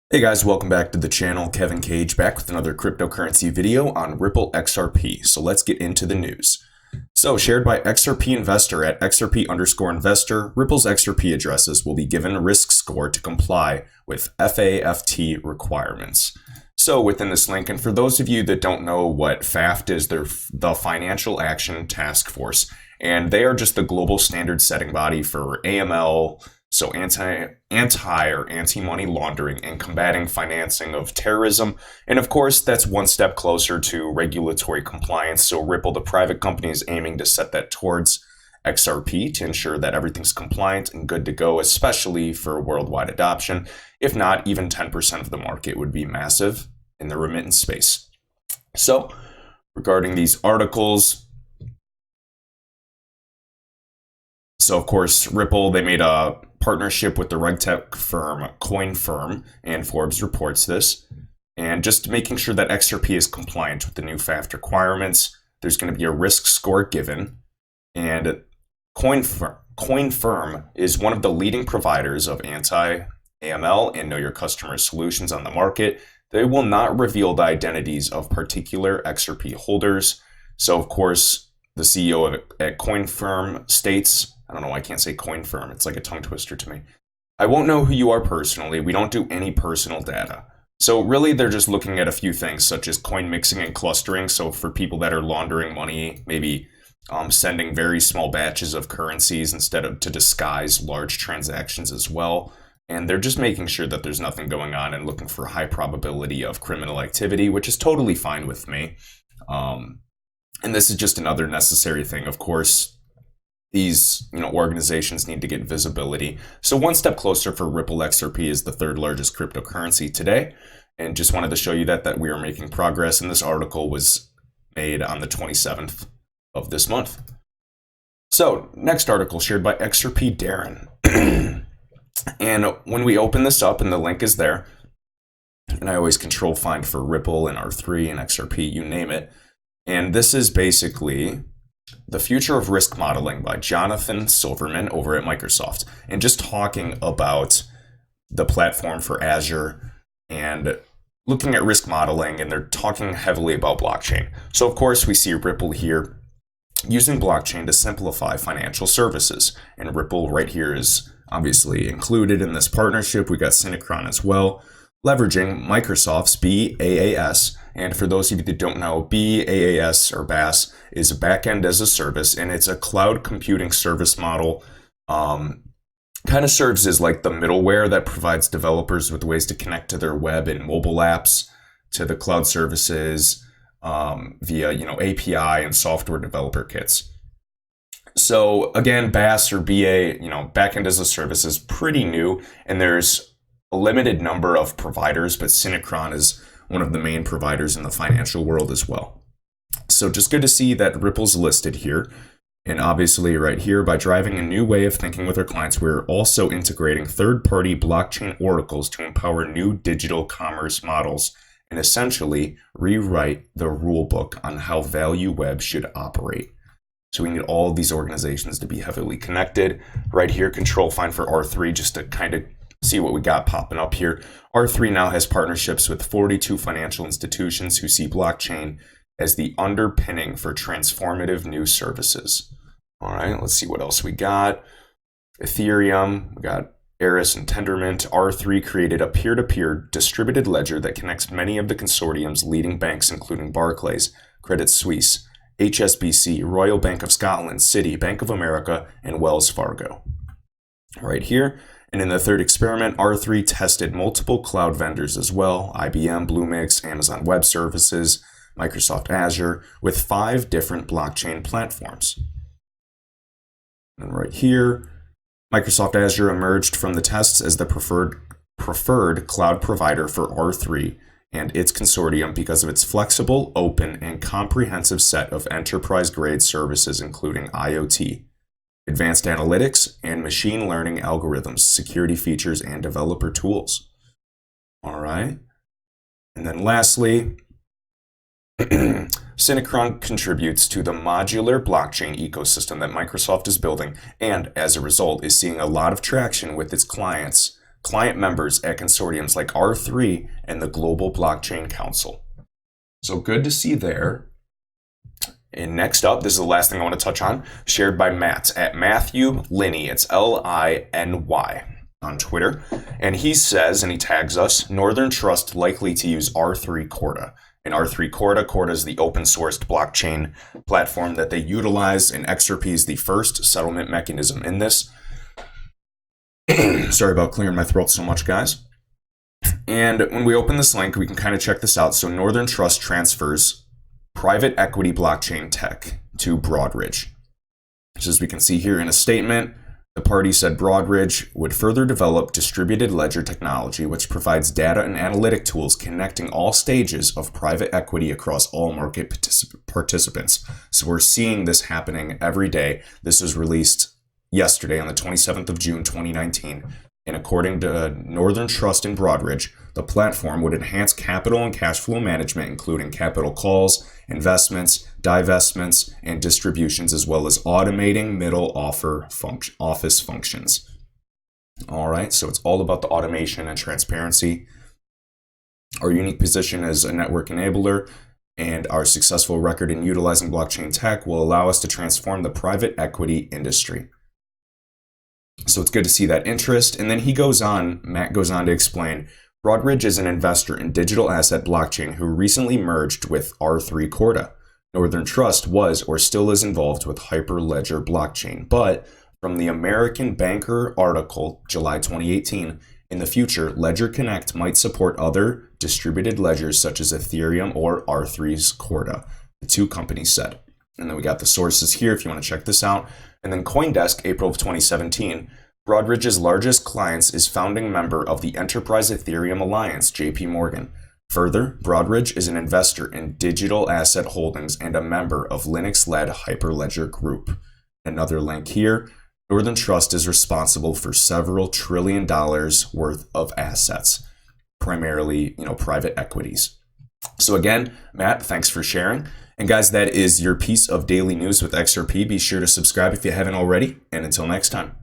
Hey guys, welcome back to the channel. Kevin Cage back with another cryptocurrency video on Ripple XRP. So let's get into the news. So shared by XRP Investor at XRP_investor, Ripple's XRP addresses will be given a risk score to comply with FAFT requirements. So within this link, and for those of you that don't know what FAFT is, they're the Financial Action Task Force, and they are just the global standard setting body for AML, so anti-money laundering and combating financing of terrorism. And of course, that's one step closer to regulatory compliance. So Ripple, the private company, is aiming to set that towards XRP to ensure that everything's compliant and good to go, especially for worldwide adoption. If not, even 10% of the market would be massive in the remittance space. So regarding these articles, so of course, Ripple, they made a partnership with the RegTech firm CoinFirm, and Forbes reports this. And just making sure that XRP is compliant with the new FAFT requirements, there's going to be a risk score given. And CoinFirm is one of the leading providers of anti-AML and know your customer solutions on the market. They will not reveal the identities of particular XRP holders. So of course, the CEO at CoinFirm states, I don't know why I can't say CoinFirm. It's like a tongue twister to me. I won't know who you are personally. We don't do any personal data. So really, they're just looking at a few things such as coin mixing and clustering. So for people that are laundering money, maybe sending very small batches of currencies instead of to disguise large transactions as well. And they're just making sure that there's nothing going on and looking for high probability of criminal activity, which is totally fine with me. And this is just another necessary thing. Of course, these organizations need to get visibility. So one step closer for Ripple XRP is the third largest cryptocurrency today. And just wanted to show you that we are making progress. And this article was made on the 27th of this month. So next article shared by XRP Darren. And when we open this up, and the link is there, and I always control find for Ripple and R3 and XRP, you name it. And this is basically The Future of Risk Modeling by Jonathan Silverman over at Microsoft, and just talking about the platform for Azure and looking at risk modeling, and they're talking heavily about blockchain. So of course we see Ripple here using blockchain to simplify financial services, and Ripple right here is obviously included in this partnership. We got Synchron as well, leveraging Microsoft's BaaS. And for those of you that don't know, BaaS or BaaS is a backend as a service, and it's a cloud computing service model. Kind of serves as like the middleware that provides developers with ways to connect to their web and mobile apps to the cloud services via API and software developer kits. So again, BaaS or BA, backend as a service is pretty new, and there's a limited number of providers, but Synchron is one of the main providers in the financial world as well. So just good to see that Ripple's listed here. And obviously right here, by driving a new way of thinking with our clients, we're also integrating third-party blockchain oracles to empower new digital commerce models and essentially rewrite the rule book on how Value Web should operate. So we need all of these organizations to be heavily connected. Right here, control find for R3 just to kind of see what we got popping up here. R3 now has partnerships with 42 financial institutions who see blockchain as the underpinning for transformative new services. All right, let's see what else we got. Ethereum, we got Eris and Tendermint. R3 created a peer-to-peer distributed ledger that connects many of the consortium's leading banks, including Barclays, Credit Suisse, HSBC, Royal Bank of Scotland, Citi, Bank of America, and Wells Fargo. Right here. And in the third experiment, R3 tested multiple cloud vendors as well: IBM, Bluemix, Amazon Web Services, Microsoft Azure, with 5 different blockchain platforms. And right here, Microsoft Azure emerged from the tests as the preferred cloud provider for R3 and its consortium because of its flexible, open, and comprehensive set of enterprise-grade services, including IoT, advanced analytics, and machine learning algorithms, security features, and developer tools. All right. And then lastly, Synchron contributes to the modular blockchain ecosystem that Microsoft is building, and as a result is seeing a lot of traction with its clients client members at consortiums like R3 and the Global Blockchain Council. So good to see there. And next up, this is the last thing I want to touch on, shared by Matt at Matthew Linney. It's Liny on Twitter. And he says, and he tags us, Northern Trust likely to use R3 Corda. And R3 Corda is the open sourced blockchain platform that they utilize, and XRP is the first settlement mechanism in this. Sorry about clearing my throat so much, guys. And when we open this link, we can kind of check this out. So Northern Trust transfers private equity blockchain tech to Broadridge. So as we can see here in a statement, the party said Broadridge would further develop distributed ledger technology, which provides data and analytic tools connecting all stages of private equity across all market participants. So we're seeing this happening every day. This was released yesterday on the 27th of June, 2019. And according to Northern Trust and Broadridge, the platform would enhance capital and cash flow management, including capital calls, investments, divestments, and distributions, as well as automating middle office functions. All right, so it's all about the automation and transparency. Our unique position as a network enabler and our successful record in utilizing blockchain tech will allow us to transform the private equity industry. So it's good to see that interest. And then Matt goes on to explain, Broadridge is an investor in digital asset blockchain who recently merged with R3 Corda. Northern Trust was or still is involved with Hyperledger blockchain, but from the American Banker article, July 2018, in the future, Ledger Connect might support other distributed ledgers such as Ethereum or R3's Corda, the two companies said. And then we got the sources here if you want to check this out. And then CoinDesk, April of 2017, Broadridge's largest clients is founding member of the Enterprise Ethereum Alliance, JP Morgan. Further, Broadridge is an investor in digital asset holdings and a member of Linux-led Hyperledger Group. Another link here, Northern Trust is responsible for several $1 trillion worth of assets, primarily, private equities. So again, Matt, thanks for sharing. And guys, that is your piece of daily news with XRP. Be sure to subscribe if you haven't already. And until next time.